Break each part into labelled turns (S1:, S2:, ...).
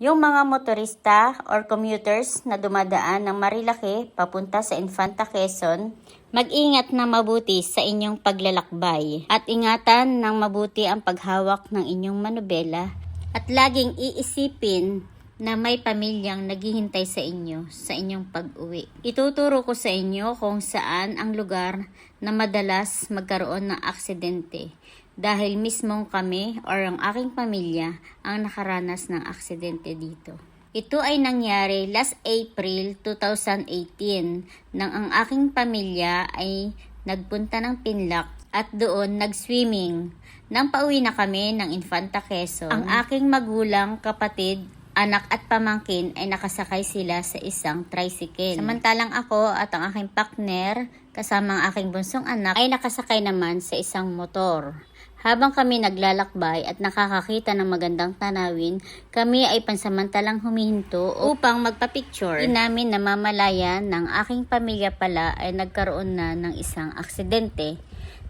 S1: Yung mga motorista or commuters na dumadaan ng Marilake papunta sa Infanta Quezon, mag-ingat na mabuti sa inyong paglalakbay at ingatan ng mabuti ang paghawak ng inyong manubela at laging iisipin na may pamilyang naghihintay sa inyo sa inyong pag-uwi. Ituturo ko sa inyo kung saan ang lugar na madalas magkaroon ng aksidente dahil mismong kami or ang aking pamilya ang nakaranas ng aksidente dito. Ito ay nangyari last April 2018 nang ang aking pamilya ay nagpunta ng Pinlac at doon nag-swimming. Nang pauwi na kami ng Infanta Quezon, ang aking magulang, kapatid, anak at pamangkin ay nakasakay sila sa isang tricycle. Samantalang ako at ang aking partner kasama ang aking bunsong anak ay nakasakay naman sa isang motor. Habang kami naglalakbay at nakakakita ng magandang tanawin, kami ay pansamantalang humihinto upang magpa-picture. Hindi namin namamalayan ng aking pamilya pala ay nagkaroon na ng isang aksidente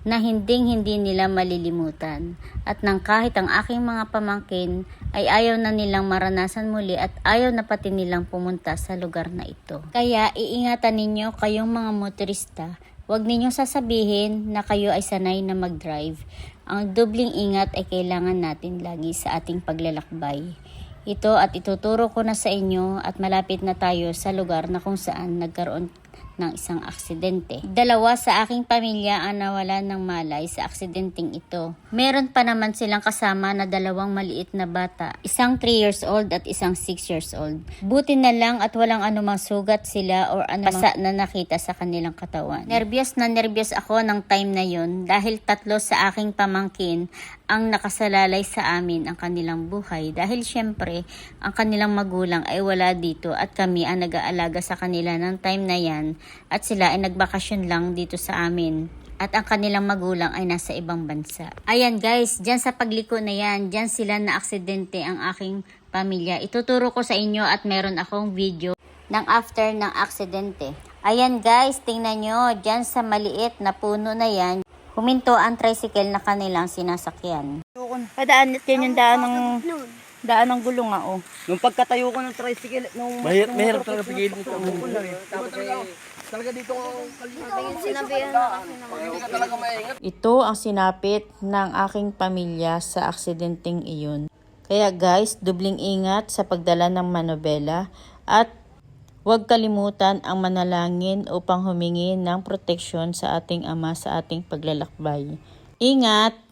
S1: na hindi nila malilimutan. At nang kahit ang aking mga pamangkin ay ayaw na nilang maranasan muli at ayaw na pati nilang pumunta sa lugar na ito. Kaya iingatan ninyo kayong mga motorista. Huwag ninyong sasabihin na kayo ay sanay na mag-drive. Ang dubling ingat ay kailangan natin lagi sa ating paglalakbay. Ito at ituturo ko na sa inyo at malapit na tayo sa lugar na kung saan nagkaroon ng isang aksidente. Dalawa sa aking pamilya ang nawalan ng malay sa aksidenteng ito. Meron pa naman silang kasama na dalawang maliit na bata, isang 3 years old at isang 6 years old. Buti na lang at walang anumang sugat sila or anumang basa na nakita sa kanilang katawan. Nervyos na nervyos ako ng time na yun dahil 3 sa aking pamangkin ang nakasalalay sa amin ang kanilang buhay dahil syempre ang kanilang magulang ay wala dito at kami ang nag-aalaga sa kanila ng time na yan at sila ay nagbakasyon lang dito sa amin at ang kanilang magulang ay nasa ibang bansa. Ayan guys, dyan sa pagliko na yan, dyan sila na aksidente ang aking pamilya. Ituturo ko sa inyo at meron akong video ng after ng aksidente. Ayan guys, tingnan nyo, dyan sa maliit na puno na yan, huminto ang tricycle na kanilang sinasakyan.
S2: Padaan yan yung daan ng gulong nga oh.
S3: Nung pagkatayo ko ng tricycle,
S4: mahirap talaga pigilin ito.
S3: Talaga dito ko
S2: Ito ang sinapit ng aking pamilya sa aksidenteng iyon. Kaya guys, dubling ingat sa pagdala ng manobela at huwag kalimutan ang manalangin upang humingi ng proteksyon sa ating Ama sa ating paglalakbay. Ingat!